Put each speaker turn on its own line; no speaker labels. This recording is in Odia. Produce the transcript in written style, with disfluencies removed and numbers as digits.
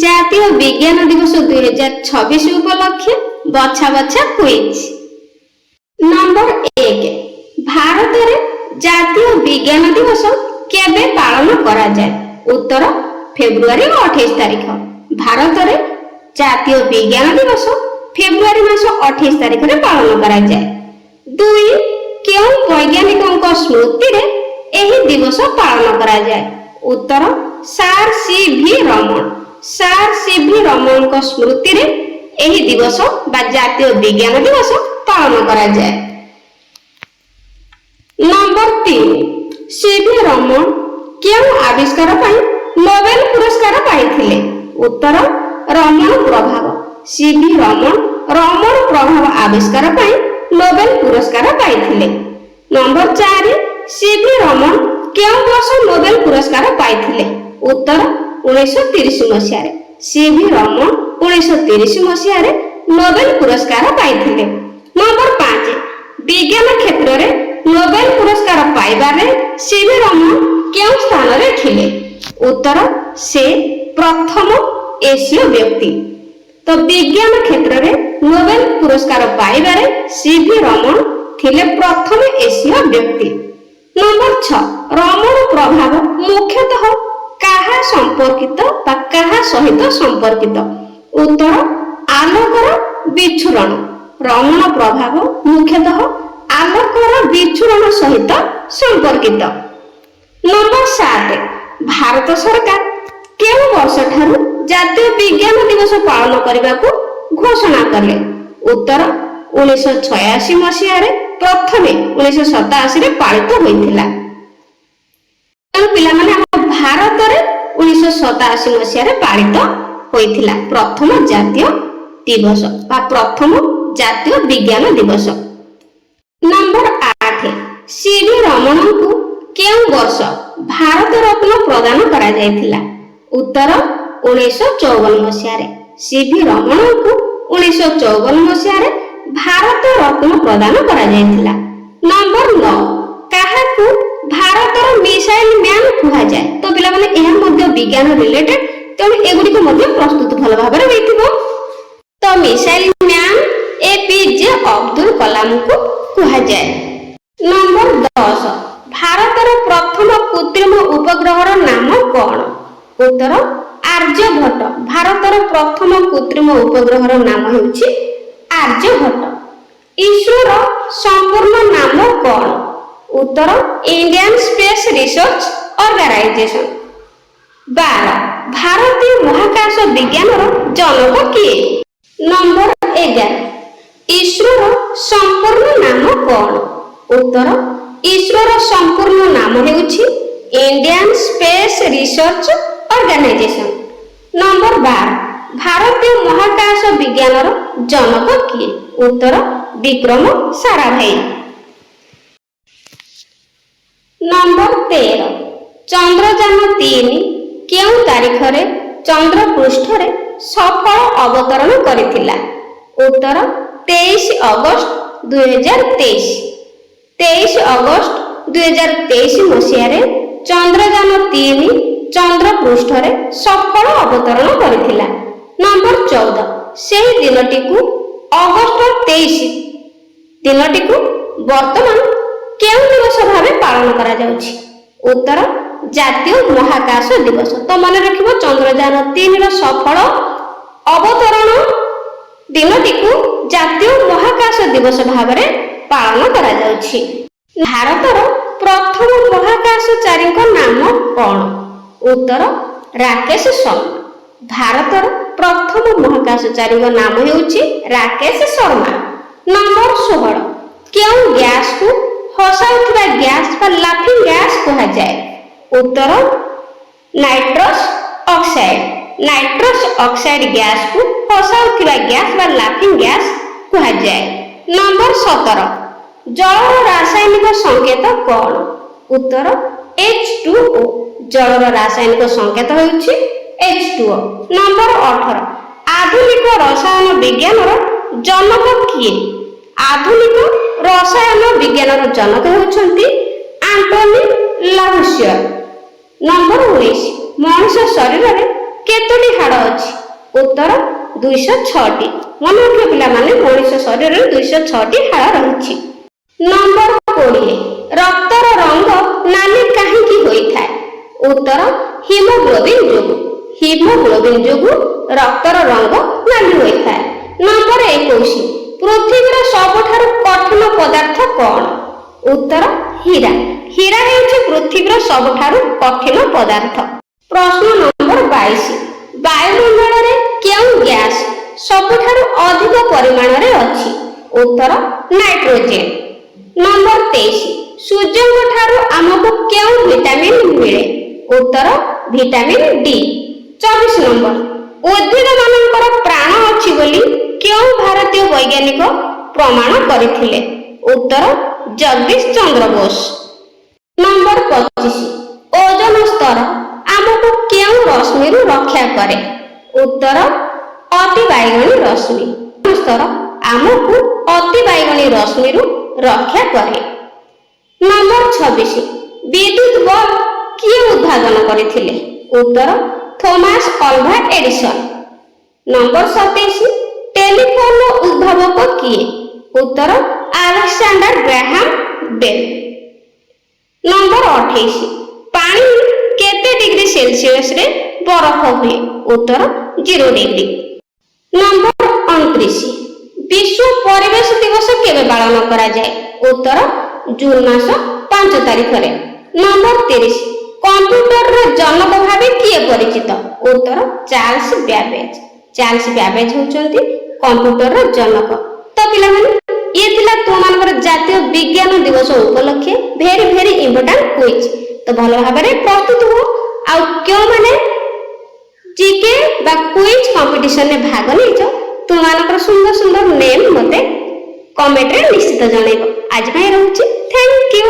ଜାତୀୟ ବିଜ୍ଞାନ ଦିବସ 2026 ଉପଲକ୍ଷେ ବଛା ବଛା କୁଇଜ। ନମ୍ବର 1, ଭାରତରେ ଜାତୀୟ ବିଜ୍ଞାନ ଦିବସ କେବେ ପାଳନ କରାଯାଏ? ଉତ୍ତର ଫେବୃଆରୀ 28 ତାରିଖ। ଭାରତରେ ଜାତୀୟ ବିଜ୍ଞାନ ଦିବସ ଫେବୃଆରୀ ମାସ 28 ତାରିଖରେ ପାଳନ କରାଯାଏ। 2, କେଉଁ ବୈଜ୍ଞାନିକଙ୍କ ସ୍ମୃତିରେ ଏହି ଦିବସ ପାଳନ କରାଯାଏ? ଉତ୍ତର sir C V. Raman. Sir C V. ରମଣଙ୍କ ସ୍ମୃତିରେ ଏହି ଦିବସ ବା ଜାତୀୟ ବିଜ୍ଞାନ ଦିବସ ପାଳନ କରାଯାଏ। Number 3, CV. ରମଣ କେଉଁ ଆବିଷ୍କାର ପାଇଁ ନୋବେଲ ପୁରସ୍କାର ପାଇଥିଲେ? ଉତ୍ତର ରମଣ ପ୍ରଭାବ। ସି.ଭି. ରମଣ ରମଣ ପ୍ରଭାବ ଆବିଷ୍କାର ପାଇଁ ନୋବେଲ ପୁରସ୍କାର ପାଇଥିଲେ। Number 4, CV. ରମଣ କେଉଁ ବର୍ଷ ନୋବେଲ ପୁରସ୍କାର ପାଇଥିଲେ? ଉତ୍ତର 1930 ମସିହାରେ। ସି.ଭି. ରମଣ 1930 ମସିହାରେ ନୋବେଲ ପୁରସ୍କାର ପାଇଥିଲେ। ନମ୍ବର 5, ବିଜ୍ଞାନ କ୍ଷେତ୍ରରେ ନୋବେଲ ପୁରସ୍କାର ପାଇବାରେ ସି.ଭି. ରମଣ କେଉଁ ସ୍ଥାନରେ ଥିଲେ? ଉତ୍ତର ସେ ପ୍ରଥମ ଏସୀୟ ବ୍ୟକ୍ତି। ତ ବିଜ୍ଞାନ କ୍ଷେତ୍ରରେ ନୋବେଲ ପୁରସ୍କାର ପାଇବାରେ ସି.ଭି. ରମଣ ଥିଲେ ପ୍ରଥମ ଏସୀୟ ବ୍ୟକ୍ତି। ନମ୍ବର 6, ରମଣ ପ୍ରଭାବ ମୁଖ୍ୟତଃ କାହା ସମ୍ପର୍କିତ ବା କାହା ସହିତ ସମ୍ପର୍କିତ? ଉତ୍ତର ଆଲୋକର ବିଚ୍ଛୁରଣ। ରମଣ ପ୍ରଭାବ ମୁଖ୍ୟତଃ ଆଲୋକର ବିଚ୍ଛୁରଣ ସହିତ ସମ୍ପର୍କିତ। ନମ୍ବର 7, ଭାରତ ସରକାର କେଉଁ ବର୍ଷ ଠାରୁ ଜାତୀୟ ବିଜ୍ଞାନ ଦିବସ ପାଳନ କରିବାକୁ ଘୋଷଣା କଲେ? ଉତ୍ତର 1986 ମସିହାରେ ପ୍ରଥମେ 1987ରେ ପାଳିତ ହୋଇଥିଲା। ପିଲାମାନେ ଆମ ଭାରତରେ 1987 ମସିହାରେ ପାଳିତ ହୋଇଥିଲା ପ୍ରଥମ ଜାତୀୟ ଦିବସ ବା ପ୍ରଥମ ଜାତୀୟ ବିଜ୍ଞାନ ଦିବସ। Number 8, CV. ରମଣଙ୍କୁ କେଉଁ ବର୍ଷ ଭାରତ ରତ୍ନ ପ୍ରଦାନ କରାଯାଇଥିଲା? ଉତ୍ତର 1954 ମସିହାରେ। ସି.ଭି. ରମଣଙ୍କୁ 1954 ମସିହାରେ ଭାରତ ରତ୍ନ ପ୍ରଦାନ କରାଯାଇଥିଲା। ନମ୍ବର 9, କାହାକୁ ଭାରତର ମିସାଇଲ ମ୍ୟାନ କୁହାଯାଏ? ତ ପିଲାମାନେ ଏହା ମଧ୍ୟ ବିଜ୍ଞାନ ରିଲେଟେଡ, ତେଣୁ ଏଗୁଡ଼ିକ ମଧ୍ୟ ପ୍ରସ୍ତୁତ ଭଲ ଭାବରେ ହୋଇଥିବ। ତ ମିସାଇଲ ମ୍ୟାନ ଏ.ପି.ଜେ. ଅବଦୁଲ କଲାମଙ୍କୁ କୁହାଯାଏ। ନମ୍ବର 10, ଭାରତର ପ୍ରଥମ କୃତ୍ରିମ ଉପଗ୍ରହର ନାମ କଣ? ଉତ୍ତର ଆର୍ଯ୍ୟଭଟ୍ଟ। ଭାରତର ପ୍ରଥମ କୃତ୍ରିମ ଉପଗ୍ରହର ନାମ ହେଉଛି ଆର୍ଯ୍ୟଭଟ୍ଟ। ଇସ୍ରୋର ସମ୍ପୂର୍ଣ୍ଣ ନାମ କଣ? ଉତ୍ତର ଇଣ୍ଡିଆନ ସ୍ପେସ ରିସର୍ଚ୍ଚ ଅର୍ଗାନାଇଜେସନ। 12, ଭାରତୀୟ ମହାକାଶ ବିଜ୍ଞାନର ଜନକ କିଏ? ନମ୍ବର 11, ଇସ୍ରୋର ସମ୍ପୂର୍ଣ୍ଣ ନାମ କଣ? ଉତ୍ତର ଇସ୍ରୋର ସମ୍ପୂର୍ଣ୍ଣ ନାମ ହେଉଛି Indian space research organisation. Number 12, ଭାରତୀୟ ମହାକାଶ ବିଜ୍ଞାନର ଜନକ କିଏ? ଉତ୍ତର ବିକ୍ରମ ସାରାଭାଇ। ନମ୍ବର 13, ଚନ୍ଦ୍ରଯାନ-3 କେଉଁ ତାରିଖରେ ଚନ୍ଦ୍ର ପୃଷ୍ଠରେ ସଫଳ ଅବତରଣ କରିଥିଲା? ଉତ୍ତର 23 ଅଗଷ୍ଟ 2023। 23 ଅଗଷ୍ଟ 2023 ମସିହାରେ ଚନ୍ଦ୍ରଯାନ-3 ଚନ୍ଦ୍ର ପୃଷ୍ଠରେ ସଫଳ ଅବତରଣ କରିଥିଲା। ନମ୍ବର 14, ସେହି ଦିନଟିକୁ ଅଗଷ୍ଟ 23 ଦିନଟିକୁ ବର୍ତ୍ତମାନ କେଉଁ ଦିବସ ଭାବେ ପାଳନ କରାଯାଉଛି? ଉତ୍ତର ଜାତୀୟ ମହାକାଶ ଦିବସ। ତ ମନେ ରଖିବ, ଚନ୍ଦ୍ରଯାନ-3ର ସଫଳ ଅବତରଣ ଦିନଟିକୁ ଜାତୀୟ ମହାକାଶ ଦିବସ ଭାବରେ ପାଳନ କରାଯାଉଛି। ଭାରତର ପ୍ରଥମ ମହାକାଶଚାରୀଙ୍କ ନାମ କଣ? ଉତ୍ତର ରାକେଶ ଶର୍ମା। ଭାରତର ପ୍ରଥମ ମହାକାଶଚାରୀଙ୍କ ନାମ ହେଉଛି ରାକେଶ ଶର୍ମା। ନମ୍ବର 16, କେଉଁ ଗ୍ୟାସକୁ ହସାଉଥିବା ଗ୍ୟାସ ବା ଲାଫିଂ ଗ୍ୟାସ କୁହାଯାଏ? ଉତ୍ତର ନାଇଟ୍ରସ ଅକ୍ସାଇଡ। ନାଇଟ୍ରସ ଅକ୍ସାଇଡ ଗ୍ୟାସକୁ ହସାଉଥିବା ଗ୍ୟାସ ବା ଲାଫିଂ ଗ୍ୟାସ କୁହାଯାଏ। ନମ୍ବର 17, ଜଳର ରାସାୟନିକ ସଂକେତ କଣ? ଉତ୍ତର H2O। ଜଳର ରାସାୟନିକ ସଂକେତ ହେଉଛି H2O। ନମ୍ବର 18, ଆଧୁନିକ ରସାୟନ ବିଜ୍ଞାନର ଜନକ କିଏ? ଆଧୁନିକ ରସାୟନ ବିଜ୍ଞାନର ଜନକ ହେଉଛନ୍ତି ଆଣ୍ଟୋନି ଲାଭୁସିୟର। ନମ୍ବର 19, ମଣିଷ ଶରୀରରେ କେତୋଟି ହାଡ଼ ଅଛି? ଉତ୍ତର 206ଟି। ମନେ ରଖିବ ପିଲାମାନେ, ମଣିଷ ଶରୀରରେ 206ଟି ହାଡ଼ ରହିଛି। ନମ୍ବର 20, ରକ୍ତର ରଙ୍ଗ ନାଲି କାହିଁକି ହୋଇଥାଏ? ଉତ୍ତର ହିମୋଗ୍ଲୋବିନ ଯୋଗୁଁ। ହିମୋଗ୍ଲୋବିନ ଯୋଗୁଁ ରକ୍ତର ରଙ୍ଗ ନାଲି ହୋଇଥାଏ। ନମ୍ବର 21, ପୃଥିବୀର ସବୁଠାରୁ କଠିନ ପଦାର୍ଥ କ'ଣ? ଉତ୍ତର ହୀରା। ହୀରା ହେଉଛି ପୃଥିବୀର ସବୁଠାରୁ କଠିନ ପଦାର୍ଥ। ପ୍ରଶ୍ନ ନମ୍ବର 22, ବାୟୁମଣ୍ଡଳରେ କେଉଁ ଗ୍ୟାସ ସବୁଠାରୁ ଅଧିକ ପରିମାଣରେ ଅଛି? ଉତ୍ତର ନାଇଟ୍ରୋଜେନ। ନମ୍ବର 23, ସୂର୍ଯ୍ୟଙ୍କ ଠାରୁ ଆମକୁ କେଉଁ ଭିଟାମିନ୍ ମିଳେ? ଉତ୍ତର ଭିଟାମିନ୍ ଡି। 24 ନମ୍ବର, ଉଦ୍ଭିଦ ମାନଙ୍କର ପ୍ରାଣ ଅଛି ବୋଲି କେଉଁ ଭାରତୀୟ ବୈଜ୍ଞାନିକ ପ୍ରମାଣ କରିଥିଲେ? ଉତ୍ତର ଜଗଦୀଶ ଚନ୍ଦ୍ର ବୋଷ। ନମ୍ବର 25, ଓଜୋନ ସ୍ତର ଆମକୁ କେଉଁ ରଶ୍ମିରୁ ରକ୍ଷା କରେ? ଉତ୍ତର ଅତି ବାଇଗଣୀ ରଶ୍ମି। ସ୍ତର ଆମକୁ ଅତି ବାଇଗଣୀ ରଶ୍ମିରୁ ରକ୍ଷା କରେ। ନମ୍ବର 26, ବିଦ୍ୟୁତ ବଲ୍ବ କିଏ ଉଦ୍ଭାବନ କରିଥିଲେ? ଉତ୍ତର ଥୋମାସ ଆଲଭା ଏଡିସନ। ନମ୍ବର 27, ଟେଲିଫୋନର ଉଦ୍ଭାବକ କିଏ? ଉତ୍ତର ଆଲେକ୍ସାଣ୍ଡର ଗ୍ରାହାମ ବେଲ। ନମ୍ବର 28, ପାଣି କେତେ ଡିଗ୍ରୀ ସେଲସିୟସରେ ବରଫ ହୁଏ? ଉତ୍ତର 0 ଡିଗ୍ରୀ। ନମ୍ବର 29, ବିଶ୍ୱ ପରିବେଶ ଦିବସ କେବେ ପାଳନ କରାଯାଏ? ଉତ୍ତର ଜୁନ ମାସ 5 ତାରିଖରେ। ନମ୍ବର 30, କମ୍ପ୍ୟୁଟରର ଜନକ ଭାବେ କିଏ ପରିଚିତ? ଉତ୍ତର ଚାର୍ଲସ ବ୍ୟାବେଜ। ଚାର୍ଲସ ବ୍ୟାବେଜ ହେଉଛନ୍ତି କମ୍ପ୍ୟୁଟରର ଜନକ। ତ ପିଲାମାନେ, ଇଏ ଥିଲା ତୁମମାନଙ୍କର ଜାତୀୟ ବିଜ୍ଞାନ ଦିବସ ଉପଲକ୍ଷେ ଭେରି ଭେରି ଇମ୍ପୋର୍ଟାଣ୍ଟ କୁଇଜ। ତ ଭଲ ଭାବରେ ପ୍ରସ୍ତୁତ ହୁଅ। ଆଉ କେଉଁମାନେ ଜିକେ ବା କୁଇଜ କମ୍ପିଟିସନରେ ଭାଗ ନେଇଛ, ତୁମମାନଙ୍କର ସୁନ୍ଦର ସୁନ୍ଦର ନେମ୍ ମୋତେ କମେଣ୍ଟରେ ନିଶ୍ଚିତ ଜଣାଇବ। ଆଜି ପାଇଁ ରହୁଛି, ଥ୍ୟାଙ୍କ ୟୁ।